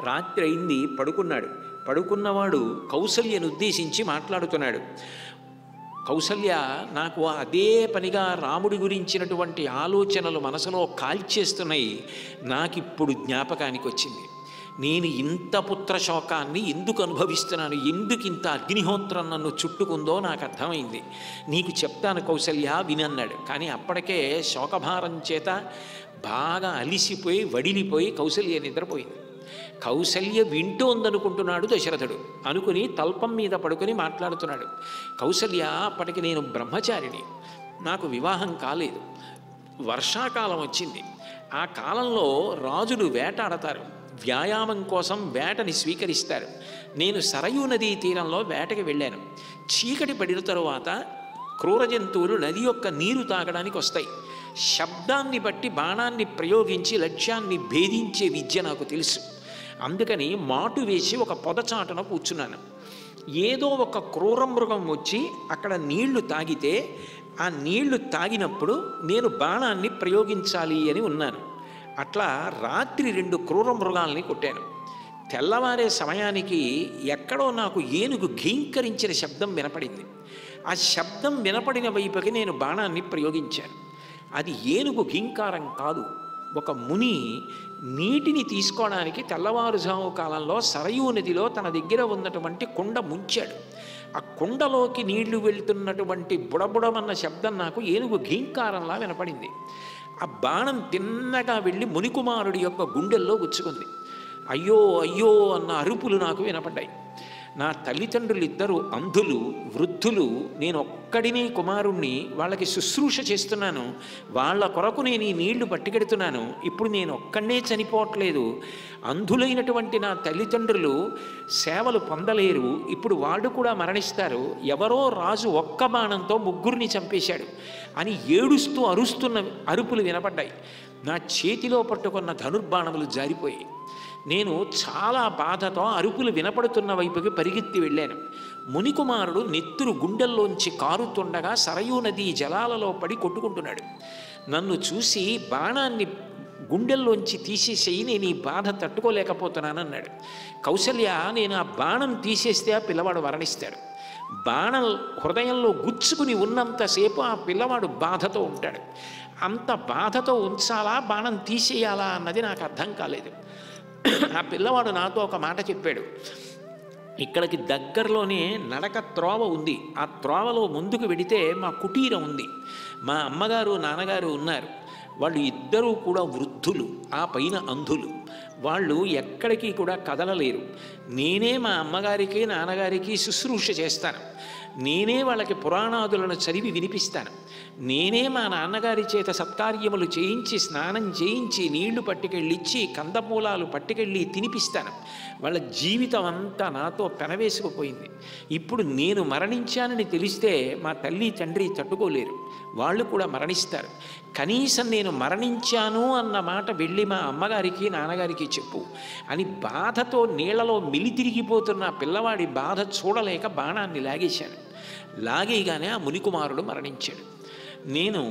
రాత్రి అయింది, పడుకున్నాడు. పడుకున్నవాడు కౌసల్యను ఉద్దేశించి మాట్లాడుతున్నాడు. కౌసల్య, నాకు అదే పనిగా రాముడి గురించినటువంటి ఆలోచనలు మనసులో కాల్చేస్తున్నాయి. నాకిప్పుడు జ్ఞాపకానికి వచ్చింది. నేను ఇంత పుత్రశోకాన్ని ఎందుకు అనుభవిస్తున్నాను, ఎందుకు ఇంత అగ్నిహోత్రం నన్ను చుట్టుకుందో నాకు అర్థమైంది. నీకు చెప్తాను కౌసల్య, వినన్నాడు. కానీ అప్పటికే శోకభారం చేత బాగా అలిసిపోయి వడిలిపోయి కౌసల్య నిద్రపోయింది. కౌసల్య వింటోందనుకుంటున్నాడు దశరథుడు. అనుకుని తల్పం మీద పడుకొని మాట్లాడుతున్నాడు. కౌసల్య, అప్పటికి నేను బ్రహ్మచారిని, నాకు వివాహం కాలేదు. వర్షాకాలం వచ్చింది. ఆ కాలంలో రాజులు వేటాడతారు, వ్యాయామం కోసం వేటని స్వీకరిస్తారు. నేను సరయూ నదీ తీరంలో వేటకి వెళ్ళాను. చీకటి పడిన తరువాత క్రూర జంతువులు నది యొక్క నీరు తాగడానికి వస్తాయి. శబ్దాన్ని బట్టి బాణాన్ని ప్రయోగించి లక్ష్యాన్ని భేదించే విద్య నాకు తెలుసు. అందుకని మాటు వేసి ఒక పొదచాటున కూర్చున్నాను. ఏదో ఒక క్రూర మృగం వచ్చి అక్కడ నీళ్లు తాగితే ఆ నీళ్లు తాగినప్పుడు నేను బాణాన్ని ప్రయోగించాలి అని ఉన్నాను. అట్లా రాత్రి 2 క్రూర మృగాల్ని కొట్టాను. తెల్లవారే సమయానికి ఎక్కడో నాకు ఏనుగు ఘీంకరించిన శబ్దం వినపడింది. ఆ శబ్దం వినపడిన వైపుకి నేను బాణాన్ని ప్రయోగించాను. అది ఏనుగు ఘీంకారం కాదు. ఒక ముని నీటిని తీసుకోవడానికి తెల్లవారుజాము కాలంలో సరయూ నదిలో తన దగ్గర ఉన్నటువంటి కుండ ముంచాడు. ఆ కుండలోకి నీళ్లు వెళ్తున్నటువంటి బుడబుడమన్న శబ్దం నాకు ఏనుగు ఘీంకారంలా వినపడింది. ఆ బాణం తిన్నగా వెళ్ళి మునికుమారుడి యొక్క గుండెల్లో గుచ్చుకుంది. అయ్యో అయ్యో అన్న అరుపులు నాకు వినపడ్డాయి. నా తల్లిదండ్రులు ఇద్దరు అంధులు, వృద్ధులు. నేను ఒక్కడిని కుమారుణ్ణి, వాళ్ళకి శుశ్రూష చేస్తున్నాను. వాళ్ళ కొరకు నేను ఈ నీళ్లు పట్టుకెడుతున్నాను. ఇప్పుడు నేను ఒక్కడే చనిపోవట్లేదు. అంధులైనటువంటి నా తల్లిదండ్రులు సేవలు పొందలేరు. ఇప్పుడు వాళ్ళు కూడా మరణిస్తారు. ఎవరో రాజు ఒక్క బాణంతో 3 చంపేశాడు అని ఏడుస్తూ అరుస్తున్న అరుపులు వినపడ్డాయి. నా చేతిలో పట్టుకున్న ధనుర్బాణములు జారిపోయాయి. నేను చాలా బాధతో అరుపులు వినపడుతున్న వైపుకి పరిగెత్తి వెళ్ళాను. మునికుమారుడు నెత్తురు గుండెల్లోంచి కారుతుండగా సరయూ నదీ జలాలలో పడి కొట్టుకుంటున్నాడు. నన్ను చూసి బాణాన్ని గుండెల్లోంచి తీసేసేయి, నేను ఈ బాధ తట్టుకోలేకపోతున్నానన్నాడు. కౌసల్య, నేను ఆ బాణం తీసేస్తే ఆ పిల్లవాడు మరణిస్తాడు. బాణం హృదయంలో గుచ్చుకుని ఉన్నంతసేపు ఆ పిల్లవాడు బాధతో ఉంటాడు. అంత బాధతో ఉంచాలా, బాణం తీసేయాలా అన్నది నాకు అర్థం కాలేదు. ఆ పిల్లవాడు నాతో ఒక మాట చెప్పాడు. ఇక్కడికి దగ్గరలోనే నడక త్రోవ ఉంది. ఆ త్రోవలో ముందుకు వెడితే మా కుటీరం ఉంది. మా అమ్మగారు నాన్నగారు ఉన్నారు. వాళ్ళు ఇద్దరూ కూడా వృద్ధులు, ఆ పైన అంధులు. వాళ్ళు ఎక్కడికి కూడా కదలలేరు. నేనే మా అమ్మగారికి నాన్నగారికి శుశ్రూష చేస్తాను. నేనే వాళ్ళకి పురాణాదులను చదివి వినిపిస్తాను. నేనే మా నాన్నగారి చేత సత్కార్యములు చేయించి, స్నానం చేయించి, నీళ్లు పట్టుకెళ్ళిచ్చి, కందమూలాలు పట్టుకెళ్ళి తినిపిస్తాను. వాళ్ళ జీవితం అంతా నాతో పెనవేసుకుపోయింది. ఇప్పుడు నేను మరణించానని తెలిస్తే మా తల్లి తండ్రి తట్టుకోలేరు, వాళ్ళు కూడా మరణిస్తారు. కనీసం నేను మరణించాను అన్న మాట వెళ్ళి మా అమ్మగారికి నాన్నగారికి చెప్పు అని బాధతో నీళ్లలో మిలితిరిగిపోతున్న పిల్లవాడి బాధ చూడలేక బాణాన్ని లాగేశాను. లాగేయగానే ఆ మునికుమారుడు మరణించాడు. నేను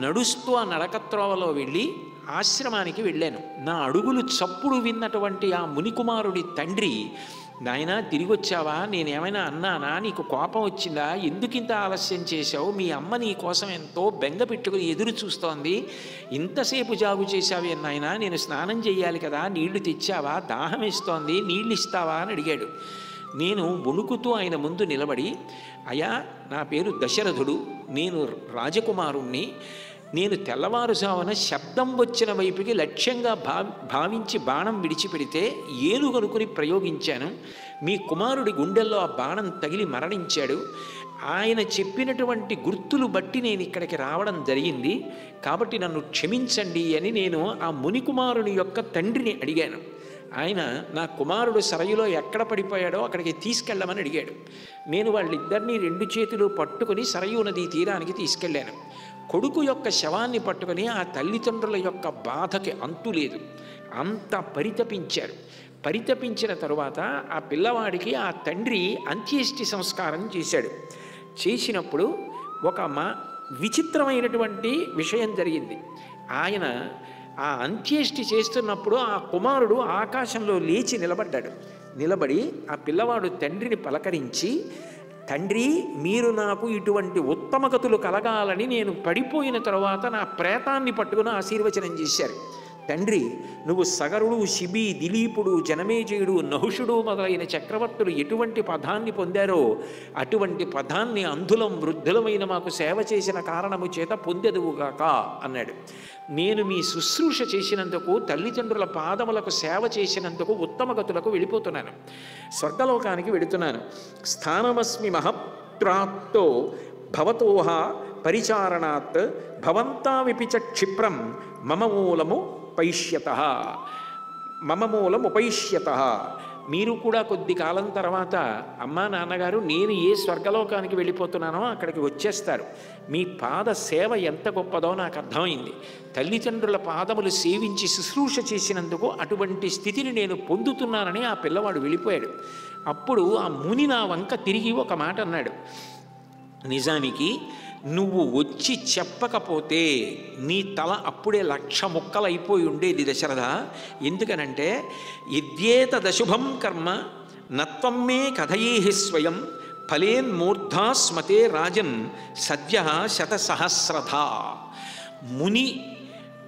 నడుస్తూ ఆ నడకత్రోవలో వెళ్ళి ఆశ్రమానికి వెళ్ళాను. నా అడుగులు చప్పుడు విన్నటువంటి ఆ మునికుమారుడి తండ్రి, నాయనా తిరిగి వచ్చావా, నేనేమైనా అన్నానా, నీకు కోపం వచ్చిందా, ఎందుకింత ఆలస్యం చేశావు, మీ అమ్మ నీ కోసం ఎంతో బెంగ పెట్టుకుని ఎదురు చూస్తోంది, ఇంతసేపు జాగు చేశావే నాయనా, నేను స్నానం చేయాలి కదా, నీళ్లు తెచ్చావా, దాహం వేస్తోంది, నీళ్ళు ఇస్తావా అని అడిగాడు. నేను వణుకుతూ ఆయన ముందు నిలబడి, అయ్యా నా పేరు దశరథుడు, నేను రాజకుమారుణ్ణి, నేను తెల్లవారుజామున శబ్దం వచ్చిన వైపుకి లక్ష్యంగా భావించి బాణం విడిచిపెడితే ఏనుగనుకుని ప్రయోగించాను. మీ కుమారుడి గుండెల్లో ఆ బాణం తగిలి మరణించాడు. ఆయన చెప్పినటువంటి గుర్తులు బట్టి నేను ఇక్కడికి రావడం జరిగింది, కాబట్టి నన్ను క్షమించండి అని నేను ఆ మునికుమారుని యొక్క తండ్రిని అడిగాను. ఆయన నా కుమారుడు సరయులో ఎక్కడ పడిపోయాడో అక్కడికి తీసుకెళ్ళమని అడిగాడు. నేను వాళ్ళిద్దరినీ 2 చేతులు పట్టుకుని సరయూ నదీ తీరానికి తీసుకెళ్ళాను. కొడుకు యొక్క శవాన్ని పట్టుకుని ఆ తల్లిదండ్రుల యొక్క బాధకి అంతు లేదు, అంత పరితపించారు. పరితపించిన తరువాత ఆ పిల్లవాడికి ఆ తండ్రి అంత్యేష్టి సంస్కారం చేశాడు. చేసినప్పుడు ఒక విచిత్రమైనటువంటి విషయం జరిగింది. ఆయన ఆ అంత్యేష్టి చేస్తున్నప్పుడు ఆ కుమారుడు ఆకాశంలో లేచి నిలబడ్డాడు. నిలబడి ఆ పిల్లవాడు తండ్రిని పలకరించి, తండ్రి, మీరు నాకు ఇటువంటి ఉత్తమ గతులు కలగాలని నేను పడిపోయిన తరువాత నా ప్రేతాన్ని పట్టుకుని ఆశీర్వచనం చేశారు. తండ్రి, నువ్వు సగరుడు, శిబి, దిలీపుడు, జనమేజయుడు, నహుషుడు మొదలైన చక్రవర్తులు ఎటువంటి పదాన్ని పొందారో అటువంటి పదాన్ని అంధులం వృద్ధులమైన మాకు సేవ చేసిన కారణము చేత పొందెదువుగాక అన్నాడు. నేను మీ శుశ్రూష చేసినందుకు, తల్లిదండ్రుల పాదములకు సేవ చేసినందుకు ఉత్తమ గతులకు వెళ్ళిపోతున్నాను, స్వర్గలోకానికి వెళుతున్నాను. స్థానమస్మి మహప్రాప్తో భవతోహ పరిచారణాత్ భవంతావిపి చ క్షిప్రం మమ మూలముపైష్యత. మీరు కూడా కొద్ది కాలం తర్వాత అమ్మా నాన్నగారు నేను ఏ స్వర్గలోకానికి వెళ్ళిపోతున్నానో అక్కడికి వచ్చేస్తారు. మీ పాద సేవ ఎంత గొప్పదో నాకు అర్థమైంది. తల్లిదండ్రుల పాదములు సేవించి శుశ్రూష చేసినందుకు అటువంటి స్థితిని నేను పొందుతున్నానని ఆ పిల్లవాడు వెళ్ళిపోయాడు. అప్పుడు ఆ ముని నా వంక తిరిగి ఒక మాట అన్నాడు, నిజానికి నువ్వు వచ్చి చెప్పకపోతే నీ తల అప్పుడే 1,00,000 ముక్కలైపోయి ఉండేది దశరథ. ఎందుకనంటే యద్యేతదశుభం కర్మ నత్వం మే కథయేహి స్వయం ఫలేన్మూర్ధా స్మతే రాజన్ సద్య శతసహస్రథా. ముని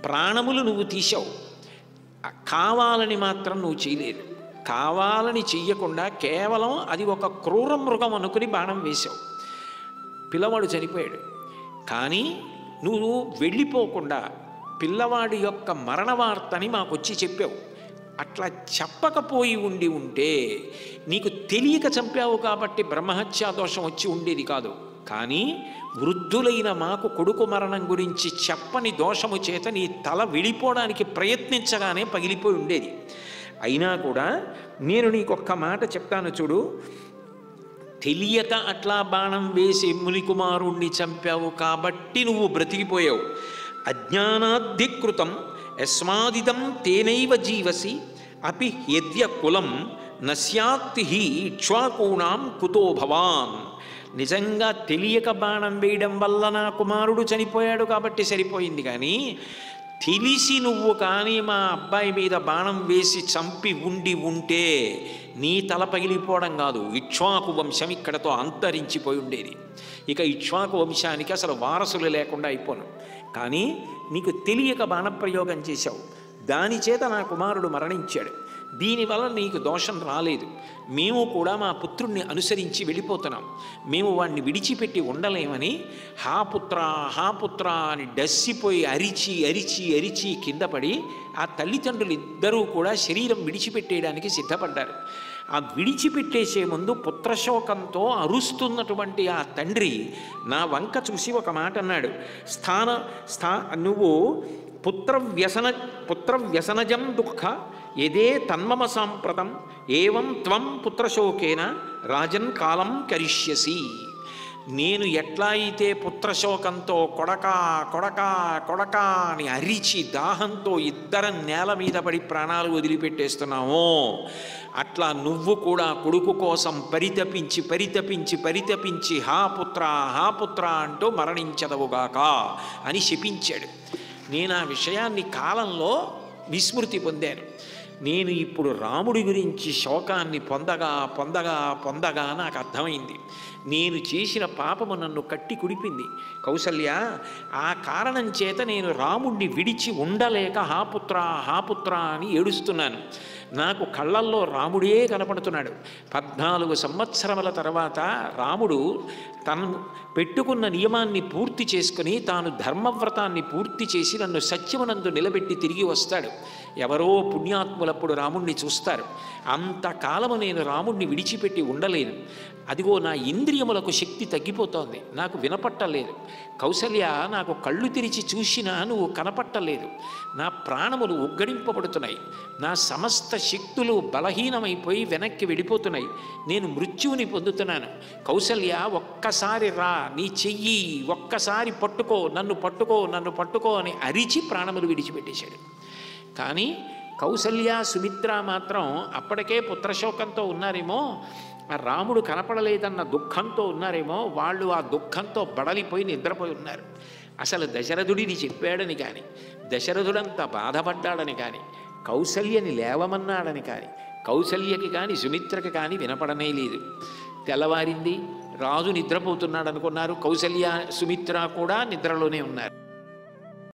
ప్రాణములు నువ్వు తీశావు, కావాలని మాత్రం నువ్వు చేయలేదు. కావాలని చెయ్యకుండా కేవలం అది ఒక క్రూర మృగం అనుకుని బాణం వేశావు. పిల్లవాడు చనిపోయాడు. కానీ నువ్వు వెళ్ళిపోకుండా పిల్లవాడి యొక్క మరణ వార్తని మాకొచ్చి చెప్పావు. అట్లా చెప్పకపోయి ఉంటే నీకు తెలియక చంపావు కాబట్టి బ్రహ్మహత్యా దోషం వచ్చి ఉండేది కాదు. కానీ వృద్ధులైన మాకు కొడుకు మరణం గురించి చెప్పని దోషము చేత నీ తల విడిపోవడానికి ప్రయత్నించగానే పగిలిపోయి ఉండేది. అయినా కూడా నేను నీకొక్క మాట చెప్తాను చూడు. తెలియక అట్లా బాణం వేసి మునికుమారుణ్ణి చంపావు కాబట్టి నువ్వు బ్రతికిపోయావు. అజ్ఞానాధికృతం యస్మాదిదం తేనైవ జీవసి అపి యద్య కులం నస్యాత్తి ఇక్ష్వాకూణాం కుతో భవాన్. నిజంగా తెలియక బాణం వేయడం వల్ల నా కుమారుడు చనిపోయాడు కాబట్టి సరిపోయింది. కానీ తెలిసి నువ్వు కానీ మా అబ్బాయి మీద బాణం వేసి చంపి ఉంటే నీ తల పగిలిపోవడం కాదు, ఇక్ష్వాకు వంశం ఇక్కడతో అంతరించిపోయి ఉండేది. ఇక ఇక్ష్వాకు వంశానికి అసలు వారసులు లేకుండా అయిపోను. కానీ నీకు తెలియక బాణప్రయోగం చేశావు, దాని చేత నా కుమారుడు మరణించాడు. దీనివల్ల నీకు దోషం రాలేదు. మేము కూడా మా పుత్రుణ్ణి అనుసరించి వెళ్ళిపోతున్నాం. మేము వాడిని విడిచిపెట్టి ఉండలేమని హాపుత్ర అని డస్సిపోయి అరిచి కింద పడి ఆ తల్లిదండ్రులు ఇద్దరూ కూడా శరీరం విడిచిపెట్టేయడానికి సిద్ధపడ్డారు. ఆ విడిచిపెట్టేసే ముందు పుత్రశోకంతో అరుస్తున్నటువంటి ఆ తండ్రి నా వంక చూసి ఒక మాట అన్నాడు, నువ్వు పుత్రవ్యసనజం దుఃఖ యదే తన్మమ సాంప్రతం ఏవం త్వం పుత్రశోకేన రాజన్ కాలం కరిష్యసి. నేను ఎట్లా అయితే పుత్రశోకంతో కొడకా అని అరిచి దాహంతో ఇద్దరం నేల మీద పడి ప్రాణాలు వదిలిపెట్టేస్తున్నామో అట్లా నువ్వు కూడా కొడుకు కోసం పరితపించి హా పుత్ర అంటూ మరణించదవుగాక అని శపించాడు. నేను ఆ విషయాన్ని కాలంలో విస్మృతి పొందాను. నేను ఇప్పుడు రాముడి గురించి శోకాన్ని పొందగా నాకు అర్థమైంది. నేను చేసిన పాపము నన్ను కట్టి కుడిపింది. కౌసల్య, ఆ కారణం చేత నేను రాముడిని విడిచి ఉండలేక హాపుత్ర అని ఏడుస్తున్నాను. నాకు కళ్ళల్లో రాముడే కనపడుతున్నాడు. 14 సంవత్సరముల తర్వాత రాముడు తను పెట్టుకున్న నియమాన్ని పూర్తి చేసుకుని తాను ధర్మవ్రతాన్ని పూర్తి చేసి నన్ను సత్యమునందు నిలబెట్టి తిరిగి వస్తాడు. ఎవరో పుణ్యాత్ములప్పుడు రాముణ్ణి చూస్తారు. అంతకాలము నేను రాముణ్ణి విడిచిపెట్టి ఉండలేను. అదిగో నా ఇంద్రియములకు శక్తి తగ్గిపోతోంది, నాకు వినపట్టలేదు. కౌసల్య, నాకు కళ్ళు తెరిచి చూసినా నువ్వు కనపట్టలేదు. నా ప్రాణములు ఉగ్గడింపబడుతున్నాయి. నా సమస్త శక్తులు బలహీనమైపోయి వెనక్కి వెళ్ళిపోతున్నాయి. నేను మృత్యువుని పొందుతున్నాను. కౌసల్య, ఒక్కసారి రా, నీ చెయ్యి ఒక్కసారి పట్టుకో, నన్ను పట్టుకో అని అరిచి ప్రాణములు విడిచిపెట్టేశాడు. కానీ కౌసల్య సుమిత్ర మాత్రం అప్పటికే పుత్రశోకంతో ఉన్నారేమో, ఆ రాముడు కనపడలేదన్న దుఃఖంతో ఉన్నారేమో, వాళ్ళు ఆ దుఃఖంతో బడలిపోయి నిద్రపోయి ఉన్నారు. అసలు దశరథుడిది చెప్పాడని కానీ, దశరథుడంత బాధపడ్డాడని కానీ, కౌసల్యని లేవమన్నాడని కానీ, కౌసల్యకి కానీ సుమిత్రకి కానీ వినపడనే లేదు. తెల్లవారింది, రాజు నిద్రపోతున్నాడు అనుకున్నారు. కౌసల్య సుమిత్ర కూడా నిద్రలోనే ఉన్నారు.